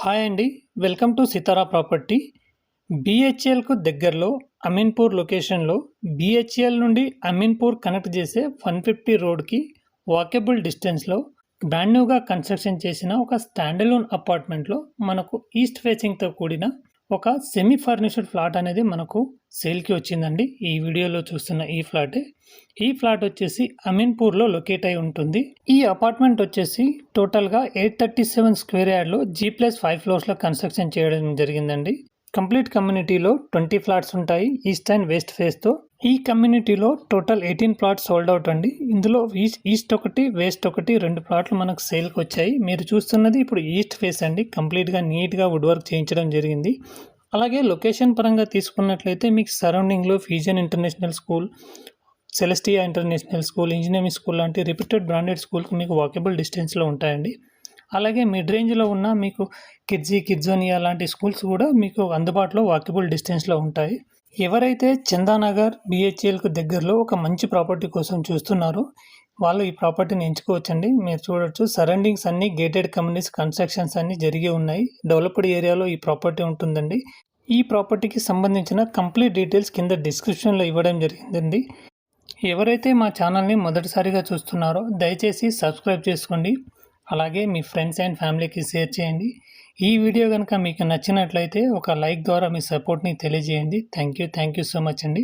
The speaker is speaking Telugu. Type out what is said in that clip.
హాయ్ అండి. Welcome to Sitara property. బీహెచ్ఎల్‌కు దగ్గరలో అమీన్పూర్ లొకేషన్‌లో బీహెచ్ఎల్ నుండి అమీన్పూర్ కనెక్ట్ చేసే 150 రోడ్‌కి వాకబుల్ డిస్టెన్స్‌లో బ్రాండ్ న్యూగా కన్‌స్ట్రక్షన్ చేసిన ఒక స్టాండ్ అలోన్ అపార్ట్మెంట్‌లో మనకు ఈస్ట్ ఫేసింగ్‌తో కూడిన ఒక సెమీ ఫర్నిష్డ్ ఫ్లాట్ అనేది మనకు సేల్‌కి వచ్చిందండి. ఈ వీడియోలో చూస్తున్న ఈ ఫ్లాటే. ఈ ఫ్లాట్ వచ్చేసి అమీన్పూర్‌లో లొకేట్ అయి ఉంటుంది. ఈ అపార్ట్మెంట్ వచ్చేసి టోటల్‌గా 837 స్క్వేర్ యార్డ్‌లో G+5 ఫ్లోర్స్‌లో కన్‌స్ట్రక్షన్ చేయడం జరిగిందండి. కంప్లీట్ కమ్యూనిటీలో 20 ఫ్లాట్స్ ఉంటాయి ఈస్ట్ అండ్ వెస్ట్ ఫేస్‌తో. ఈ కమ్యూనిటీలో టోటల్ 18 ప్లాట్స్ సోల్డ్ అవుట్ అండి. ఇందులో ఈస్ట్ ఒకటి, వెస్ట్ ఒకటి 2 ప్లాట్లు మనకు సేల్‌కి వచ్చాయి. మీరు చూస్తున్నది ఇప్పుడు ఈస్ట్ ఫేస్ అండి. కంప్లీట్‌గా నీట్‌గా వుడ్ వర్క్ చేయించడం జరిగింది. అలాగే లొకేషన్ పరంగా తీసుకున్నట్లయితే మీకు సరౌండింగ్‌లో ఫీజియన్ international school, Celestia international school, engineering school లాంటి రిప్యూటెడ్ బ్రాండెడ్ స్కూల్‌కి మీకు వాకబుల్ డిస్టెన్స్‌లో ఉంటాయండి. అలాగే మిడ్ రేంజ్‌లో ఉన్న మీకు కిడ్జోనియా లాంటి స్కూల్స్ కూడా మీకు అందుబాటులో వాకబుల్ డిస్టెన్స్‌లో ఉంటాయి. ఎవరైతే చందానగర్ బీహెచ్ఎల్‌కు దగ్గరలో ఒక మంచి ప్రాపర్టీ కోసం చూస్తున్నారో వాళ్ళు ఈ ప్రాపర్టీని ఎంచుకోవచ్చండి. మీరు చూడొచ్చు సరౌండింగ్స్ అన్నీ గేటెడ్ కమ్యూనిటీస్ కన్స్ట్రక్షన్స్ అన్నీ జరిగి ఉన్నాయి. డెవలప్డ్ ఏరియాలో ఈ ప్రాపర్టీ ఉంటుందండి. ఈ ప్రాపర్టీకి సంబంధించిన కంప్లీట్ డీటెయిల్స్ కింద డిస్క్రిప్షన్‌లో ఇవ్వడం జరిగిందండి. ఎవరైతే మా ఛానల్ని మొదటిసారిగా చూస్తున్నారో దయచేసి సబ్స్క్రైబ్ చేసుకోండి. అలాగే మీ ఫ్రెండ్స్ అండ్ ఫ్యామిలీకి షేర్ చేయండి. ఈ వీడియో కనుక మీకు నచ్చినట్లయితే ఒక లైక్ ద్వారా మీ సపోర్ట్ని తెలియజేయండి. థ్యాంక్ యూ సో మచ్ అండి.